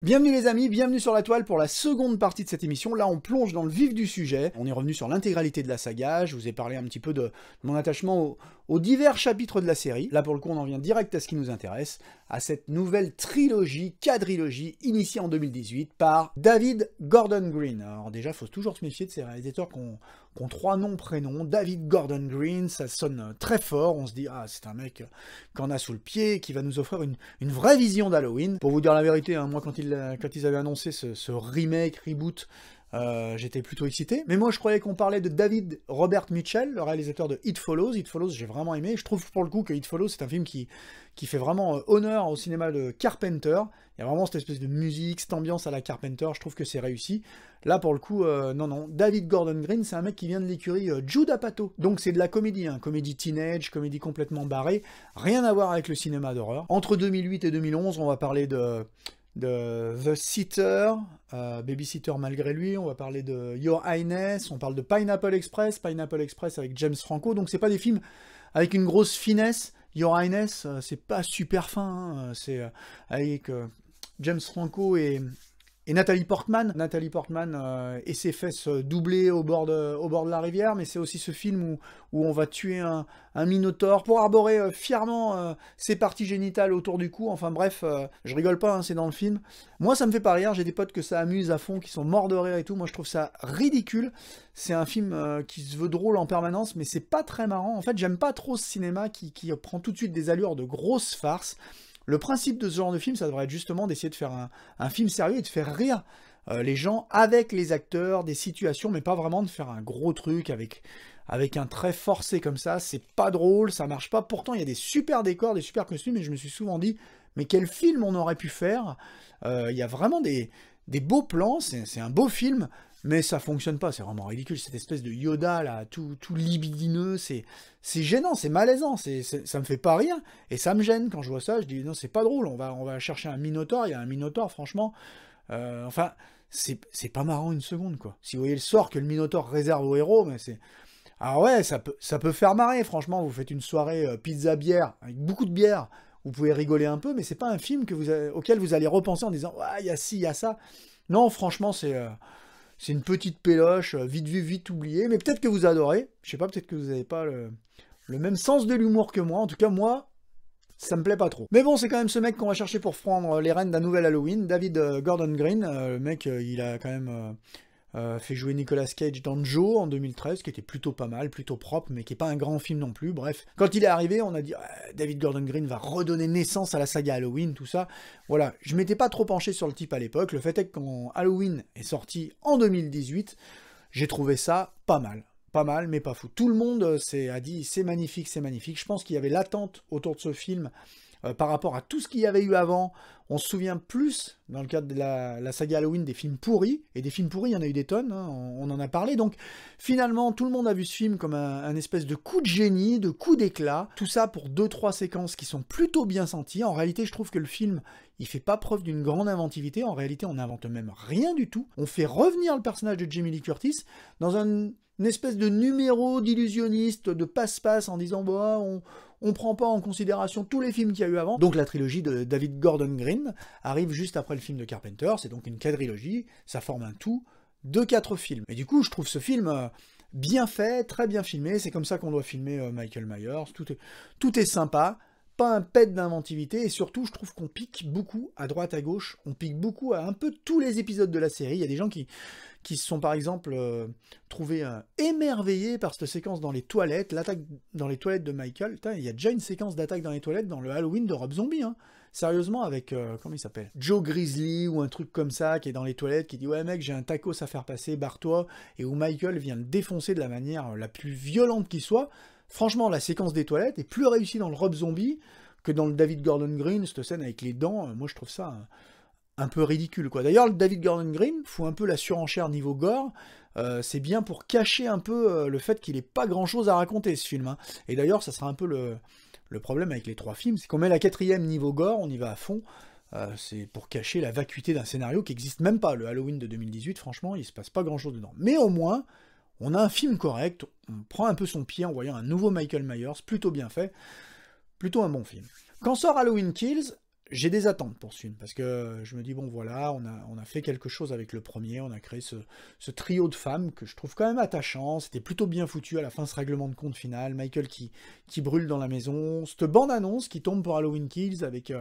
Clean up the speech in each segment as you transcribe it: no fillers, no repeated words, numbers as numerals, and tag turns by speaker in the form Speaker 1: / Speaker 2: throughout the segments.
Speaker 1: Bienvenue les amis, bienvenue sur la toile pour la seconde partie de cette émission. Là on plonge dans le vif du sujet, on est revenu sur l'intégralité de la saga, je vous ai parlé un petit peu de mon attachement aux divers chapitres de la série. Là pour le coup on en vient direct à ce qui nous intéresse, à cette nouvelle trilogie, quadrilogie, initiée en 2018 par David Gordon Green. Alors déjà il faut toujours se méfier de ces réalisateurs qui ont trois noms, prénoms. David Gordon Green, ça sonne très fort, on se dit ah c'est un mec qu'on a sous le pied, qui va nous offrir une vraie vision d'Halloween. Pour vous dire la vérité, hein, moi quand ils avaient annoncé ce remake, reboot, j'étais plutôt excité. Mais moi je croyais qu'on parlait de David Robert Mitchell, le réalisateur de It Follows. It Follows j'ai vraiment aimé, je trouve pour le coup que It Follows c'est un film qui fait vraiment honneur au cinéma de Carpenter. Il y a vraiment cette espèce de musique, cette ambiance à la Carpenter, je trouve que c'est réussi. Là pour le coup, non, David Gordon Green c'est un mec qui vient de l'écurie Judd Apatow. Donc c'est de la comédie, hein, comédie teenage, comédie complètement barrée, rien à voir avec le cinéma d'horreur. Entre 2008 et 2011 on va parler de The Sitter, Babysitter malgré lui, on va parler de Your Highness, on parle de Pineapple Express avec James Franco, donc c'est pas des films avec une grosse finesse. Your Highness, c'est pas super fin, hein, c'est avec James Franco et Nathalie Portman. Nathalie Portman et ses fesses doublées au bord de la rivière, mais c'est aussi ce film où on va tuer un minotaure pour arborer fièrement ses parties génitales autour du cou. Enfin bref, je rigole pas, hein, c'est dans le film. Moi ça me fait pas rire, j'ai des potes que ça amuse à fond, qui sont morts de rire et tout. Moi je trouve ça ridicule. C'est un film qui se veut drôle en permanence, mais c'est pas très marrant. En fait j'aime pas trop ce cinéma qui prend tout de suite des allures de grosses farces. Le principe de ce genre de film, ça devrait être justement d'essayer de faire un film sérieux et de faire rire les gens avec les acteurs, des situations, mais pas vraiment de faire un gros truc avec un trait forcé comme ça. C'est pas drôle, ça marche pas. Pourtant, il y a des super décors, des super costumes, et je me suis souvent dit, mais quel film on aurait pu faire. Il y a vraiment des beaux plans, c'est un beau film, mais ça fonctionne pas, c'est vraiment ridicule, cette espèce de Yoda là, tout libidineux, c'est gênant, c'est malaisant, ça me fait pas rire, et ça me gêne quand je vois ça, je dis non c'est pas drôle, on va chercher un Minotaure, il y a un Minotaure franchement, enfin, c'est pas marrant une seconde quoi. Si vous voyez le sort que le Minotaure réserve aux héros, mais c'est... Alors ouais, ça peut faire marrer, franchement, vous faites une soirée pizza-bière, avec beaucoup de bière, vous pouvez rigoler un peu, mais c'est pas un film auquel vous allez repenser en disant « Ouais, il y a ci, il y a ça ». Non, franchement, c'est une petite péloche, vite vue, vite oubliée, mais peut-être que vous adorez. Je sais pas, peut-être que vous n'avez pas le même sens de l'humour que moi. En tout cas, moi, ça me plaît pas trop. Mais bon, c'est quand même ce mec qu'on va chercher pour prendre les rênes d'un nouvel Halloween, David Gordon Green. Le mec, il a quand même... fait jouer Nicolas Cage dans Joe en 2013, qui était plutôt pas mal, plutôt propre, mais qui est pas un grand film non plus. Bref, quand il est arrivé, on a dit David Gordon Green va redonner naissance à la saga Halloween, tout ça. Voilà, je m'étais pas trop penché sur le type à l'époque. Le fait est que quand Halloween est sorti en 2018, j'ai trouvé ça pas mal. Pas mal, mais pas fou. Tout le monde a dit c'est magnifique, c'est magnifique. Je pense qu'il y avait l'attente autour de ce film par rapport à tout ce qu'il y avait eu avant. On se souvient plus, dans le cadre de la saga Halloween, des films pourris, et des films pourris, il y en a eu des tonnes, hein, on en a parlé, donc finalement, tout le monde a vu ce film comme un espèce de coup de génie, de coup d'éclat, tout ça pour 2-3 séquences qui sont plutôt bien senties. En réalité, je trouve que le film, il fait pas preuve d'une grande inventivité, en réalité, on n'invente même rien du tout. On fait revenir le personnage de Jamie Lee Curtis dans une espèce de numéro d'illusionniste, de passe-passe, en disant bah, on prend pas en considération tous les films qu'il y a eu avant. Donc la trilogie de David Gordon Green arrive juste après le film de Carpenter, c'est donc une quadrilogie, ça forme un tout de 4 films. Et du coup, je trouve ce film bien fait, très bien filmé, c'est comme ça qu'on doit filmer Michael Myers, tout est sympa, pas un pet d'inventivité, et surtout, je trouve qu'on pique beaucoup à droite, à gauche, on pique beaucoup à un peu tous les épisodes de la série. Il y a des gens qui se sont par exemple trouvés émerveillés par cette séquence dans les toilettes, l'attaque dans les toilettes de Michael. Putain, il y a déjà une séquence d'attaque dans les toilettes dans le Halloween de Rob Zombie, hein. Sérieusement, avec, comment il s'appelle, Joe Grizzly, ou un truc comme ça, qui est dans les toilettes, qui dit « Ouais mec, j'ai un tacos à faire passer, barre-toi », et où Michael vient le défoncer de la manière la plus violente qui soit. Franchement, la séquence des toilettes est plus réussie dans le Rob Zombie que dans le David Gordon Green, cette scène avec les dents. Moi, je trouve ça un peu ridicule, quoi. D'ailleurs, le David Gordon Green fout un peu la surenchère niveau gore. C'est bien pour cacher un peu le fait qu'il n'ait pas grand-chose à raconter, ce film, hein. Et d'ailleurs, ça sera un peu le problème avec les 3 films, c'est qu'on met la 4e niveau gore, on y va à fond. C'est pour cacher la vacuité d'un scénario qui n'existe même pas. Le Halloween de 2018, franchement, il se passe pas grand-chose dedans. Mais au moins, on a un film correct, on prend un peu son pied en voyant un nouveau Michael Myers, plutôt bien fait, plutôt un bon film. Quand sort Halloween Kills, j'ai des attentes pour ce film, parce que je me dis, bon voilà, on a fait quelque chose avec le premier, on a créé ce trio de femmes que je trouve quand même attachant, c'était plutôt bien foutu à la fin, ce règlement de compte final, Michael qui brûle dans la maison, cette bande-annonce qui tombe pour Halloween Kills avec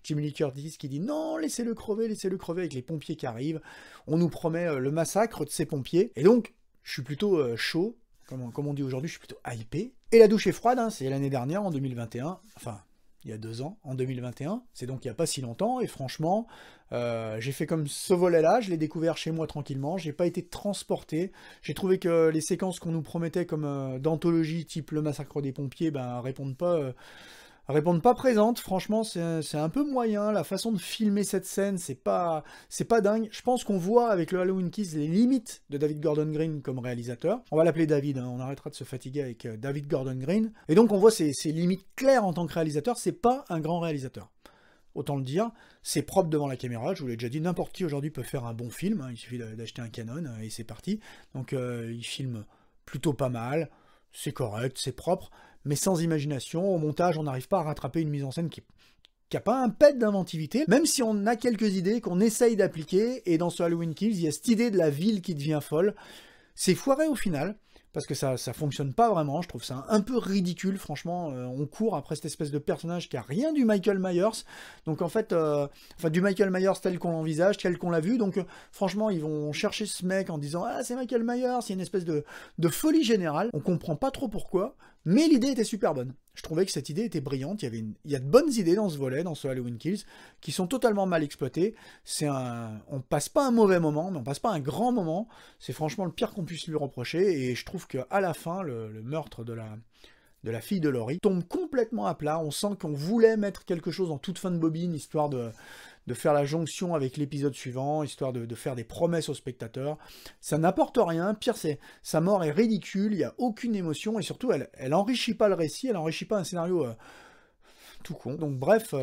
Speaker 1: Jamie Lee Curtis qui dit non, laissez-le crever, avec les pompiers qui arrivent, on nous promet le massacre de ces pompiers, et donc je suis plutôt chaud, comme on dit aujourd'hui, je suis plutôt hypé, et la douche est froide, hein, c'est l'année dernière, en 2021, enfin... il y a 2 ans, en 2021, c'est donc il n'y a pas si longtemps, et franchement, j'ai fait comme ce volet-là, je l'ai découvert chez moi tranquillement, j'ai pas été transporté, j'ai trouvé que les séquences qu'on nous promettait comme d'anthologie, type le massacre des pompiers, ben répondent pas présentes, franchement c'est un peu moyen, la façon de filmer cette scène, c'est pas dingue, je pense qu'on voit avec le Halloween Kills les limites de David Gordon Green comme réalisateur, on va l'appeler David, hein, on arrêtera de se fatiguer avec David Gordon Green, et donc on voit ses limites claires en tant que réalisateur, c'est pas un grand réalisateur. Autant le dire, c'est propre devant la caméra, je vous l'ai déjà dit, n'importe qui aujourd'hui peut faire un bon film, hein, il suffit d'acheter un Canon et c'est parti, donc il filme plutôt pas mal, c'est correct, c'est propre, mais sans imagination, au montage on n'arrive pas à rattraper une mise en scène qui n'a pas un pet d'inventivité, même si on a quelques idées qu'on essaye d'appliquer, et dans ce Halloween Kills, il y a cette idée de la ville qui devient folle, c'est foiré au final, parce que ça fonctionne pas vraiment, je trouve ça un peu ridicule, franchement, on court après cette espèce de personnage qui a rien du Michael Myers, donc en fait, du Michael Myers tel qu'on l'envisage, tel qu'on l'a vu, donc franchement, ils vont chercher ce mec en disant « Ah, c'est Michael Myers », il y a une espèce de folie générale, on comprend pas trop pourquoi, mais l'idée était super bonne. Je trouvais que cette idée était brillante, il y a de bonnes idées dans ce volet, dans ce Halloween Kills, qui sont totalement mal exploitées. On passe pas un mauvais moment, mais on passe pas un grand moment. C'est franchement le pire qu'on puisse lui reprocher, et je trouve qu'à la fin, le meurtre de la fille de Laurie tombe complètement à plat. On sent qu'on voulait mettre quelque chose en toute fin de bobine, histoire de faire la jonction avec l'épisode suivant, histoire de faire des promesses aux spectateurs. Ça n'apporte rien, pire sa mort est ridicule, il n'y a aucune émotion, et surtout elle enrichit pas le récit, elle enrichit pas un scénario tout con. Donc bref,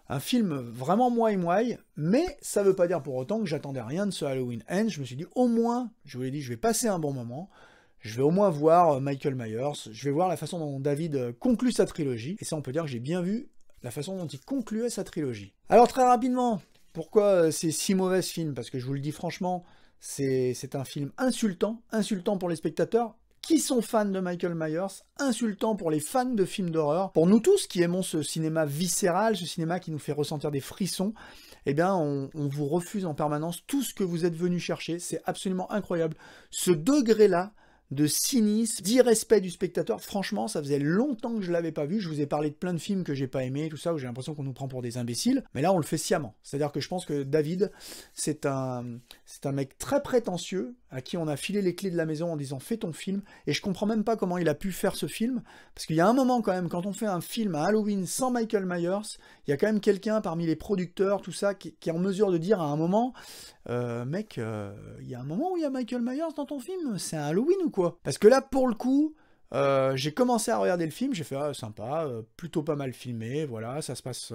Speaker 1: un film vraiment moyen, mais ça veut pas dire pour autant que j'attendais rien de ce Halloween Ends. Je me suis dit au moins, je vous l'ai dit, je vais passer un bon moment, je vais au moins voir Michael Myers, je vais voir la façon dont David conclut sa trilogie, et ça on peut dire que j'ai bien vu la façon dont il concluait sa trilogie. Alors très rapidement, pourquoi c'est si mauvais ce film? Parce que je vous le dis franchement, c'est un film insultant pour les spectateurs qui sont fans de Michael Myers, insultant pour les fans de films d'horreur. Pour nous tous qui aimons ce cinéma viscéral, ce cinéma qui nous fait ressentir des frissons, eh bien on vous refuse en permanence tout ce que vous êtes venu chercher, c'est absolument incroyable. Ce degré-là de cynisme, d'irrespect du spectateur, franchement, ça faisait longtemps que je l'avais pas vu, je vous ai parlé de plein de films que j'ai pas aimés, tout ça, où j'ai l'impression qu'on nous prend pour des imbéciles, mais là on le fait sciemment. C'est-à-dire que je pense que David, c'est un mec très prétentieux, à qui on a filé les clés de la maison en disant « fais ton film », et je comprends même pas comment il a pu faire ce film, parce qu'il y a un moment quand même, quand on fait un film à Halloween sans Michael Myers, il y a quand même quelqu'un parmi les producteurs, tout ça, qui est en mesure de dire à un moment mec, il y a un moment où il y a Michael Myers dans ton film, c'est un Halloween ou quoi? Parce que là, pour le coup, j'ai commencé à regarder le film, j'ai fait ah, sympa, plutôt pas mal filmé, voilà, ça se passe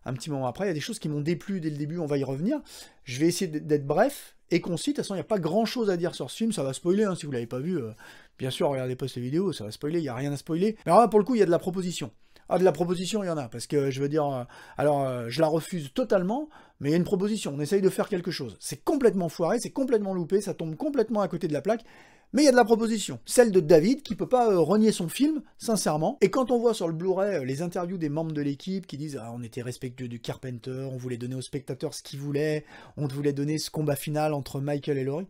Speaker 1: un petit moment après. Il y a des choses qui m'ont déplu dès le début, on va y revenir. Je vais essayer d'être bref et concis. De toute façon, il n'y a pas grand chose à dire sur ce film, ça va spoiler, hein, si vous l'avez pas vu. Bien sûr, regardez pas cette vidéo, ça va spoiler, il n'y a rien à spoiler. Mais alors là, pour le coup, il y a de la proposition. Ah, de la proposition, il y en a, parce que je veux dire, je la refuse totalement, mais il y a une proposition, on essaye de faire quelque chose. C'est complètement foiré, c'est complètement loupé, ça tombe complètement à côté de la plaque, mais il y a de la proposition. Celle de David, qui peut pas renier son film, sincèrement, et quand on voit sur le Blu-ray les interviews des membres de l'équipe qui disent « Ah, on était respectueux du Carpenter, on voulait donner aux spectateurs ce qu'ils voulaient, on voulait donner ce combat final entre Michael et Laurie »,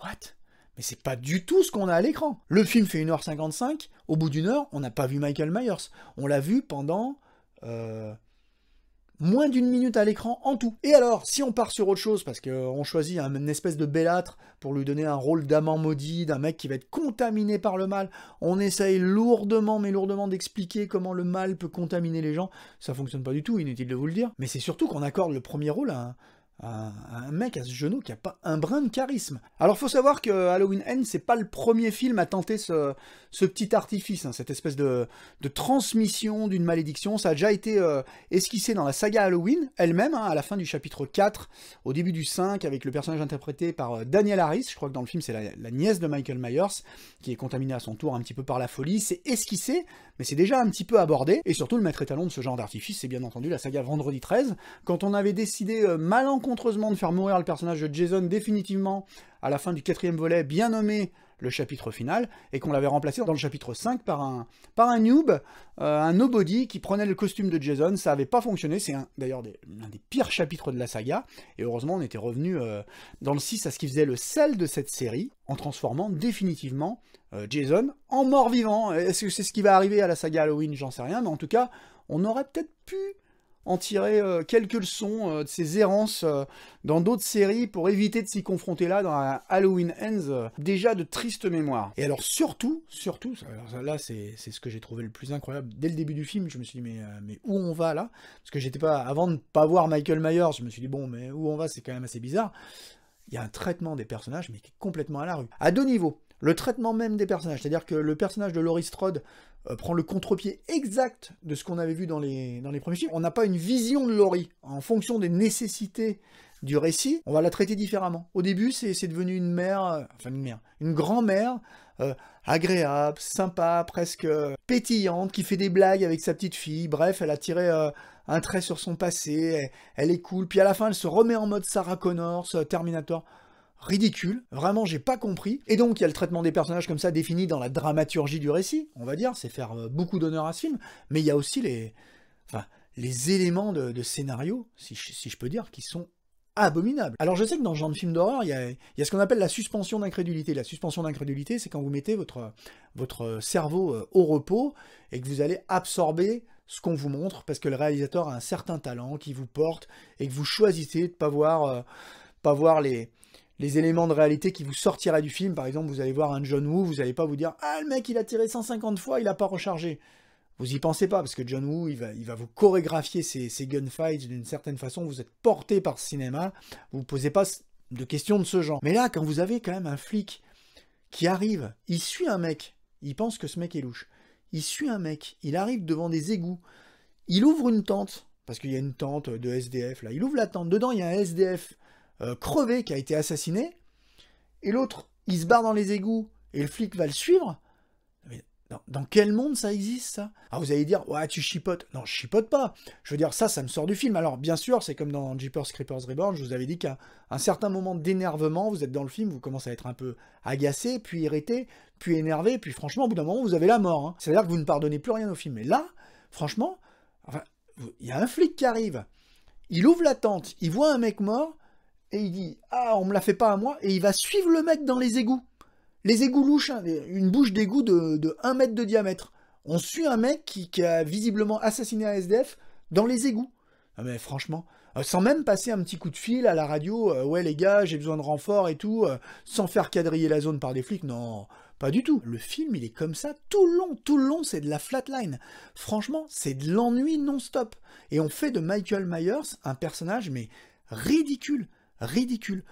Speaker 1: what ? Mais c'est pas du tout ce qu'on a à l'écran. Le film fait 1h55, au bout d'une heure, on n'a pas vu Michael Myers. On l'a vu pendant moins d'une minute à l'écran en tout. Et alors, si on part sur autre chose, parce qu'on choisit une espèce de bellâtre pour lui donner un rôle d'amant maudit, d'un mec qui va être contaminé par le mal, on essaye lourdement, mais lourdement d'expliquer comment le mal peut contaminer les gens, ça fonctionne pas du tout, inutile de vous le dire. Mais c'est surtout qu'on accorde le premier rôle à un mec à ce genou qui a pas un brin de charisme. Alors faut savoir que Halloween Ends, c'est pas le premier film à tenter ce petit artifice, hein, cette espèce de transmission d'une malédiction. Ça a déjà été esquissé dans la saga Halloween elle-même, hein, à la fin du chapitre 4, au début du 5, avec le personnage interprété par Danielle Harris. Je crois que dans le film c'est la nièce de Michael Myers, qui est contaminée à son tour un petit peu par la folie. C'est esquissé, mais c'est déjà un petit peu abordé. Et surtout le maître étalon de ce genre d'artifice, c'est bien entendu la saga Vendredi 13, quand on avait décidé malencontreusement de faire mourir le personnage de Jason définitivement à la fin du 4e volet, bien nommé le chapitre final, et qu'on l'avait remplacé dans le chapitre 5 par un noob, un nobody qui prenait le costume de Jason. Ça n'avait pas fonctionné, c'est d'ailleurs l'un des pires chapitres de la saga, et heureusement on était revenu dans le 6 à ce qui faisait le sel de cette série, en transformant définitivement Jason en mort-vivant. Est-ce que c'est ce qui va arriver à la saga Halloween? J'en sais rien, mais en tout cas, on aurait peut-être pu en tirer quelques leçons de ces errances dans d'autres séries pour éviter de s'y confronter là dans Halloween Ends, déjà de tristes mémoires. Et alors surtout, alors là c'est ce que j'ai trouvé le plus incroyable, dès le début du film, je me suis dit mais où on va là? Parce que j'étais pas, avant de ne pas voir Michael Myers, je me suis dit bon mais où on va, c'est quand même assez bizarre. Il y a un traitement des personnages mais qui est complètement à la rue. À deux niveaux. Le traitement même des personnages, c'est-à-dire que le personnage de Laurie Strode prend le contre-pied exact de ce qu'on avait vu dans les premiers films. On n'a pas une vision de Laurie. En fonction des nécessités du récit, on va la traiter différemment. Au début, c'est devenu une mère, une grand-mère, agréable, sympa, presque pétillante, qui fait des blagues avec sa petite fille. Bref, elle a tiré un trait sur son passé, elle est cool. Puis à la fin, elle se remet en mode Sarah Connor, Terminator. Ridicule, vraiment j'ai pas compris. Et donc il y a le traitement des personnages comme ça défini dans la dramaturgie du récit, on va dire, c'est faire beaucoup d'honneur à ce film, mais il y a aussi les éléments de scénario, si je peux dire, qui sont abominables. Alors je sais que dans ce genre de film d'horreur, il y a ce qu'on appelle la suspension d'incrédulité. La suspension d'incrédulité, c'est quand vous mettez votre cerveau au repos et que vous allez absorber ce qu'on vous montre, parce que le réalisateur a un certain talent qui vous porte, et que vous choisissez de pas voir les éléments de réalité qui vous sortiraient du film. Par exemple, vous allez voir un John Woo, vous n'allez pas vous dire « Ah, le mec, il a tiré 150 fois, il n'a pas rechargé ». Vous y pensez pas, parce que John Woo, il va vous chorégraphier ses gunfights d'une certaine façon, vous êtes porté par ce cinéma, vous ne posez pas de questions de ce genre. Mais là, quand vous avez quand même un flic qui arrive, il suit un mec, il pense que ce mec est louche, il suit un mec, il arrive devant des égouts, il ouvre une tente, parce qu'il y a une tente de SDF, là, il ouvre la tente, dedans il y a un SDF, crevé qui a été assassiné, et l'autre, il se barre dans les égouts, et le flic va le suivre. Mais dans quel monde ça existe, ça? Alors vous allez dire, ouais, tu chipotes. Non, je chipote pas. Je veux dire, ça me sort du film. Alors, bien sûr, c'est comme dans Jeepers Creepers Reborn, je vous avais dit qu'à un certain moment d'énervement, vous êtes dans le film, vous commencez à être un peu agacé, puis irrité, puis énervé, puis franchement, au bout d'un moment, vous avez la mort. Hein. C'est-à-dire que vous ne pardonnez plus rien au film. Mais là, franchement, il y a un flic qui arrive, il ouvre la tente, il voit un mec mort, et il dit « Ah, on me la fait pas à moi », et il va suivre le mec dans les égouts. Les égouts louches, hein, une bouche d'égout de 1 mètre de diamètre. On suit un mec qui a visiblement assassiné un SDF dans les égouts. Ah mais franchement, sans même passer un petit coup de fil à la radio, ouais les gars, j'ai besoin de renfort et tout, sans faire quadriller la zone par des flics, non, pas du tout. Le film, il est comme ça tout le long, c'est de la flatline. Franchement, c'est de l'ennui non-stop. Et on fait de Michael Myers un personnage, mais ridicule.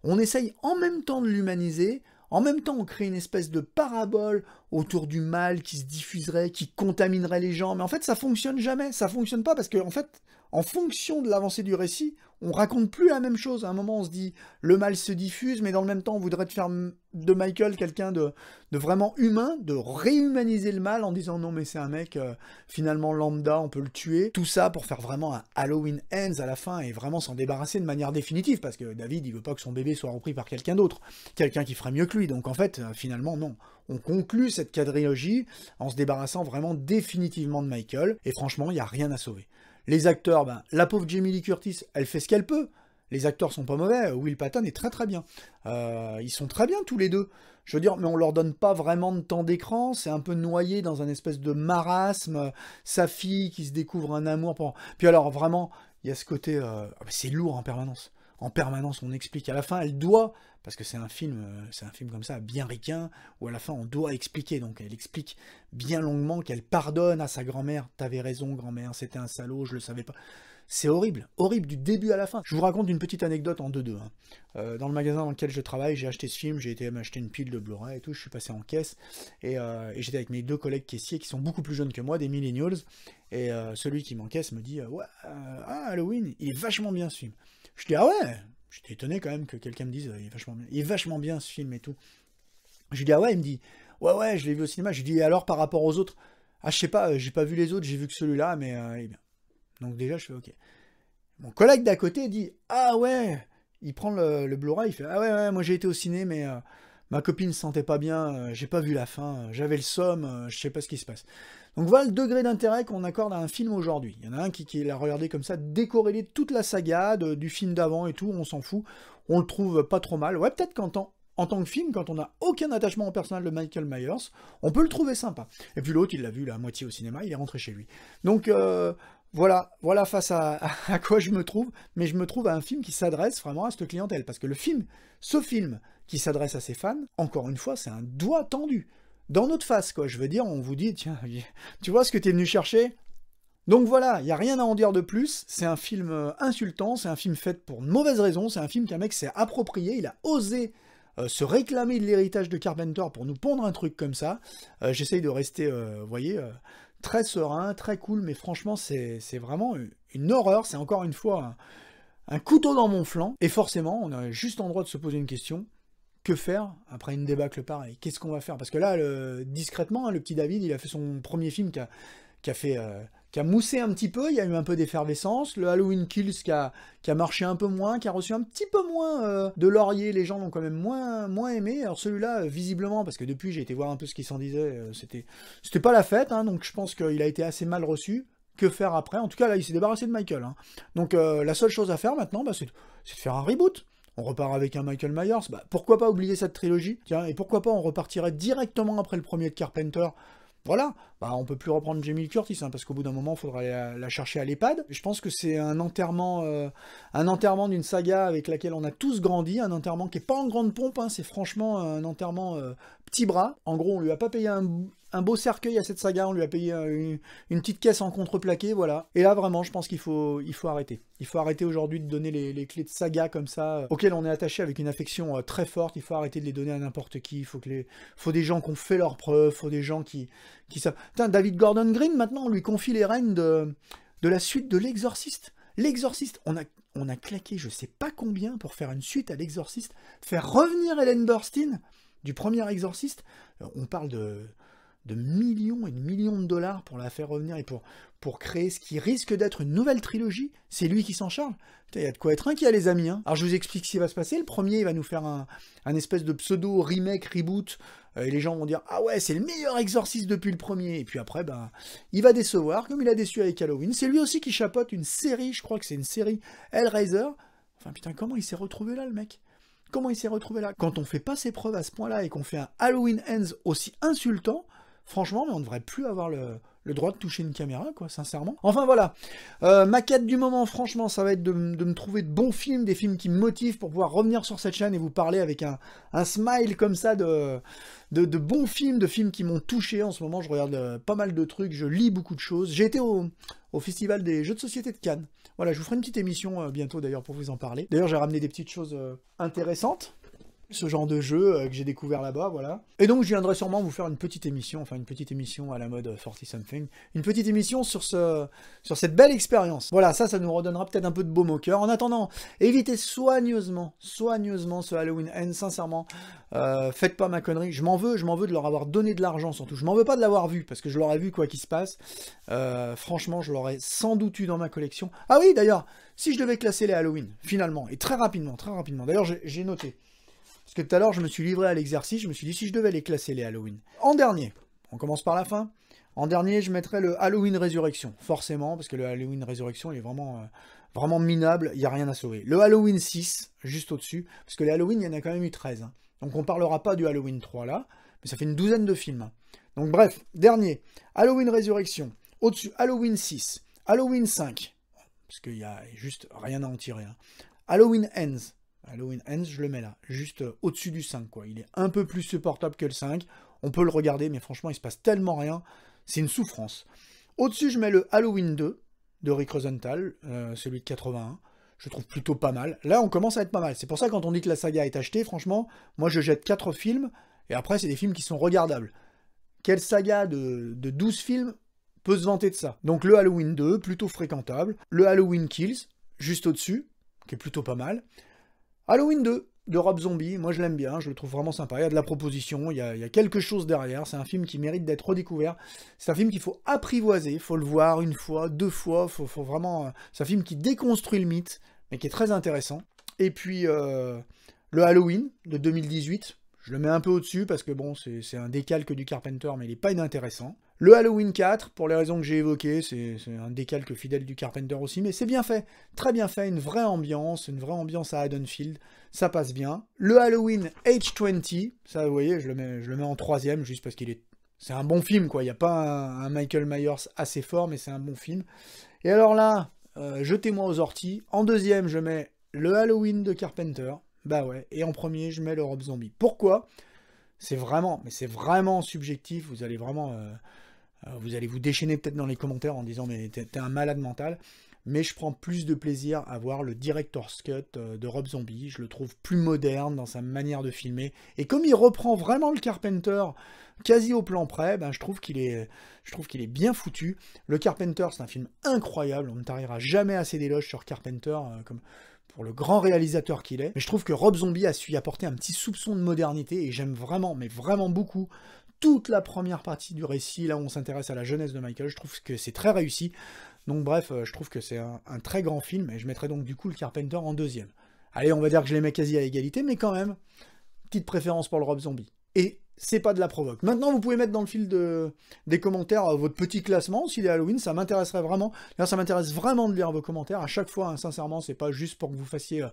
Speaker 1: On essaye en même temps de l'humaniser, en même temps on crée une espèce de parabole autour du mal qui se diffuserait, qui contaminerait les gens, mais en fait ça fonctionne jamais, ça fonctionne pas parce que en fait, en fonction de l'avancée du récit, on raconte plus la même chose. À un moment on se dit le mal se diffuse, mais dans le même temps on voudrait te faire de Michael quelqu'un de vraiment humain, de réhumaniser le mal en disant non mais c'est un mec finalement lambda, on peut le tuer. Tout ça pour faire vraiment un Halloween Ends à la fin et vraiment s'en débarrasser de manière définitive, parce que David il veut pas que son bébé soit repris par quelqu'un d'autre, quelqu'un qui ferait mieux que lui. Donc en fait finalement non. On conclut cette quadrilogie en se débarrassant vraiment définitivement de Michael, et franchement il n'y a rien à sauver. Les acteurs, la pauvre Jamie Lee Curtis, elle fait ce qu'elle peut. Les acteurs sont pas mauvais, Will Patton est très bien. Ils sont très bien tous les deux. Je veux dire, mais on leur donne pas vraiment de temps d'écran, c'est un peu noyé dans un espèce de marasme, sa fille qui se découvre un amour pour... Puis alors vraiment, il y a ce côté... c'est lourd en permanence. En permanence, on explique. À la fin, elle doit, parce que c'est un film comme ça, bien ricain, où à la fin, on doit expliquer. Donc, elle explique bien longuement qu'elle pardonne à sa grand-mère. T'avais raison, grand-mère, c'était un salaud, je le savais pas. C'est horrible, horrible du début à la fin. Je vous raconte une petite anecdote en 2-2. Dans le magasin dans lequel je travaille, j'ai acheté ce film, j'ai été m'acheter une pile de Blu-ray et tout, je suis passé en caisse, et j'étais avec mes 2 collègues caissiers qui sont beaucoup plus jeunes que moi, des millennials, et celui qui m'encaisse me dit ouais, Halloween, il est vachement bien ce film. Je dis ah ouais, j'étais étonné quand même que quelqu'un me dise il est vachement bien ce film et tout. Je lui dis ah ouais, il me dit ouais, je l'ai vu au cinéma. Je lui dis et alors par rapport aux autres? Ah je sais pas, j'ai pas vu les autres, j'ai vu que celui-là, mais il est bien. Donc déjà je fais ok. Mon collègue d'à côté dit ah ouais, il prend le Blu-ray, il fait ah ouais, moi j'ai été au ciné, mais ma copine se sentait pas bien, j'ai pas vu la fin, j'avais le somme, je sais pas ce qui se passe. Donc voilà le degré d'intérêt qu'on accorde à un film aujourd'hui. Il y en a un qui l'a regardé comme ça, décorrélé de toute la saga, du film d'avant et tout, on s'en fout, on le trouve pas trop mal. Ouais, peut-être qu'en tant que film, quand on n'a aucun attachement au personnage de Michael Myers, on peut le trouver sympa. Et puis l'autre, il l'a vu la moitié au cinéma, il est rentré chez lui. Donc voilà face à quoi je me trouve, mais je me trouve à un film qui s'adresse vraiment à cette clientèle, parce que ce film qui s'adresse à ses fans, encore une fois, c'est un doigt tendu. Dans notre face, quoi, je veux dire, on vous dit, tiens, tu vois ce que tu es venu chercher? Donc voilà, il n'y a rien à en dire de plus, c'est un film insultant, c'est un film fait pour de mauvaises raisons, c'est un film qu'un mec s'est approprié, il a osé se réclamer de l'héritage de Carpenter pour nous pondre un truc comme ça. J'essaye de rester, vous voyez, très serein, très cool, mais franchement, c'est vraiment une horreur, c'est encore une fois un couteau dans mon flanc, et forcément, on a juste en droit de se poser une question. Que faire après une débâcle pareille? Qu'est-ce qu'on va faire? Parce que là, discrètement, le petit David, il a fait son premier film qui a moussé un petit peu, il y a eu un peu d'effervescence, le Halloween Kills qui a marché un peu moins, qui a reçu un petit peu moins de lauriers, les gens l'ont quand même moins aimé. Alors celui-là, visiblement, parce que depuis j'ai été voir un peu ce qu'ils s'en disaient, c'était pas la fête, hein, donc je pense qu'il a été assez mal reçu. Que faire après? En tout cas, là, il s'est débarrassé de Michael. Hein. Donc la seule chose à faire maintenant, c'est de faire un reboot. On repart avec un Michael Myers, pourquoi pas oublier cette trilogie? Tiens, et pourquoi pas on repartirait directement après le premier de Carpenter? Voilà, on peut plus reprendre Jamie Lee Curtis, hein, parce qu'au bout d'un moment, il faudra la chercher à l'EHPAD. Je pense que c'est un enterrement d'une saga avec laquelle on a tous grandi, un enterrement qui est pas en grande pompe, hein, c'est franchement un enterrement petit bras. En gros, on lui a pas payé un beau cercueil à cette saga, on lui a payé une petite caisse en contreplaqué, voilà. Et là, vraiment, je pense qu'il faut arrêter. Il faut arrêter aujourd'hui de donner les clés de saga comme ça, auxquelles on est attaché avec une affection très forte. Il faut arrêter de les donner à n'importe qui. Faut des gens qui ont fait leurs preuves, faut des gens qui savent. Putain, David Gordon Green, maintenant, on lui confie les rênes de la suite de l'Exorciste. L'Exorciste, on a claqué je sais pas combien pour faire une suite à l'Exorciste, faire revenir Ellen Burstyn du premier Exorciste. On parle de millions et de millions de dollars pour la faire revenir et pour créer ce qui risque d'être une nouvelle trilogie. C'est lui qui s'en charge. Il y a de quoi être inquiet, les amis. Hein. Alors je vous explique ce qui va se passer. Le premier, il va nous faire un espèce de pseudo remake, reboot, et les gens vont dire ah ouais, c'est le meilleur Exorciste depuis le premier. Et puis après, il va décevoir, comme il a déçu avec Halloween. C'est lui aussi qui chapeaute une série, je crois que c'est une série Hellraiser. Enfin putain, comment il s'est retrouvé là, le mec? Comment il s'est retrouvé là? Quand on fait pas ses preuves à ce point-là et qu'on fait un Halloween Ends aussi insultant, franchement, mais on ne devrait plus avoir le droit de toucher une caméra, quoi, sincèrement. Enfin, voilà. Ma quête du moment, franchement, ça va être de me trouver de bons films, des films qui me motivent pour pouvoir revenir sur cette chaîne et vous parler avec un smile comme ça de bons films, de films qui m'ont touché. En ce moment, je regarde pas mal de trucs, je lis beaucoup de choses. J'ai été au Festival des Jeux de Société de Cannes. Voilà, je vous ferai une petite émission bientôt, d'ailleurs, pour vous en parler. D'ailleurs, j'ai ramené des petites choses intéressantes. Ce genre de jeu que j'ai découvert là-bas, voilà. Et donc je viendrai sûrement vous faire une petite émission à la mode 40-something, une petite émission sur cette belle expérience. Voilà, ça nous redonnera peut-être un peu de baume au cœur. En attendant, évitez soigneusement ce Halloween Ends, sincèrement. Faites pas ma connerie, je m'en veux de leur avoir donné de l'argent surtout. Je m'en veux pas de l'avoir vu, parce que je l'aurais vu quoi qu'il se passe. Franchement, je l'aurais sans doute eu dans ma collection. Ah oui, d'ailleurs, si je devais classer les Halloween, finalement, et très rapidement, d'ailleurs j'ai noté. Parce que tout à l'heure, je me suis livré à l'exercice, je me suis dit si je devais les classer, les Halloween. En dernier, on commence par la fin. En dernier, je mettrais le Halloween Résurrection, forcément, parce que le Halloween Résurrection, il est vraiment minable, il n'y a rien à sauver. Le Halloween 6, juste au-dessus, parce que les Halloween, il y en a quand même eu 13. Hein. Donc on ne parlera pas du Halloween 3 là, mais ça fait une douzaine de films. Hein. Donc bref, dernier, Halloween Résurrection, au-dessus, Halloween 6, Halloween 5, parce qu'il n'y a juste rien à en tirer. Hein. Halloween Ends. Halloween Ends, je le mets là, juste au-dessus du 5, quoi. Il est un peu plus supportable que le 5. On peut le regarder, mais franchement, il se passe tellement rien. C'est une souffrance. Au-dessus, je mets le Halloween 2. de Rick Rosenthal, celui de 81. Je trouve plutôt pas mal. Là, on commence à être pas mal. C'est pour ça, quand on dit que la saga est achetée, franchement, moi, je jette 4 films, et après, c'est des films qui sont regardables. Quelle saga de 12 films peut se vanter de ça? Donc, le Halloween 2, plutôt fréquentable. Le Halloween Kills, juste au-dessus, qui est plutôt pas mal. Halloween 2, de Rob Zombie, moi je l'aime bien, je le trouve vraiment sympa, il y a de la proposition, il y a quelque chose derrière, c'est un film qui mérite d'être redécouvert, c'est un film qu'il faut apprivoiser, il faut le voir une fois, 2 fois, faut vraiment... C'est un film qui déconstruit le mythe, mais qui est très intéressant. Et puis, le Halloween, de 2018, je le mets un peu au-dessus, parce que bon, c'est un décalque du Carpenter, mais il n'est pas inintéressant. Le Halloween 4, pour les raisons que j'ai évoquées, c'est un décalque fidèle du Carpenter aussi, mais c'est bien fait, très bien fait, une vraie ambiance à Haddonfield, ça passe bien. Le Halloween Age 20, ça vous voyez, je le mets en 3e, juste parce c'est un bon film, quoi. Il n'y a pas un Michael Myers assez fort, mais c'est un bon film. Et alors là, jetez-moi aux orties, en 2e, je mets le Halloween de Carpenter, bah ouais, et en 1er, je mets le Rob Zombie. Pourquoi ? C'est vraiment subjectif, vous allez vraiment... vous allez vous déchaîner peut-être dans les commentaires en disant mais t'es un malade mental, mais je prends plus de plaisir à voir le Director's Cut de Rob Zombie, je le trouve plus moderne dans sa manière de filmer, et comme il reprend vraiment le Carpenter quasi au plan près, ben je trouve qu'il est bien foutu. Le Carpenter, c'est un film incroyable, on ne tarira jamais assez d'éloges sur Carpenter, comme pour le grand réalisateur qu'il est, mais je trouve que Rob Zombie a su y apporter un petit soupçon de modernité, et j'aime vraiment, mais vraiment beaucoup, toute la première partie du récit, là où on s'intéresse à la jeunesse de Michael, je trouve que c'est très réussi. Donc bref, je trouve que c'est un très grand film, et je mettrai donc du coup le Carpenter en 2e. Allez, on va dire que je les mets quasi à égalité, mais quand même, petite préférence pour le Rob Zombie. Et c'est pas de la provoque. Maintenant, vous pouvez mettre dans le fil des commentaires votre petit classement, s'il est Halloween, ça m'intéresserait vraiment. D'ailleurs, ça m'intéresse vraiment de lire vos commentaires, à chaque fois, hein, sincèrement, c'est pas juste pour que vous fassiez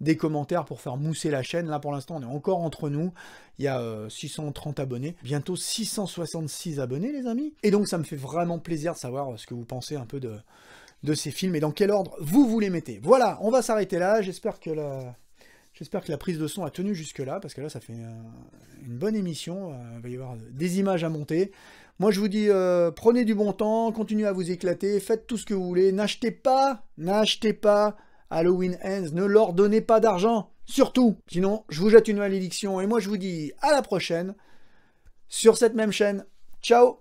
Speaker 1: des commentaires pour faire mousser la chaîne. Là, pour l'instant, on est encore entre nous. Il y a 630 abonnés, bientôt 666 abonnés, les amis. Et donc, ça me fait vraiment plaisir de savoir ce que vous pensez un peu de ces films et dans quel ordre vous les mettez. Voilà, on va s'arrêter là. J'espère que la prise de son a tenu jusque-là, parce que là, ça fait une bonne émission. Il va y avoir des images à monter. Moi, je vous dis, prenez du bon temps, continuez à vous éclater, faites tout ce que vous voulez. N'achetez pas Halloween Ends, ne leur donnez pas d'argent, surtout. Sinon, je vous jette une malédiction. Et moi, je vous dis à la prochaine, sur cette même chaîne. Ciao!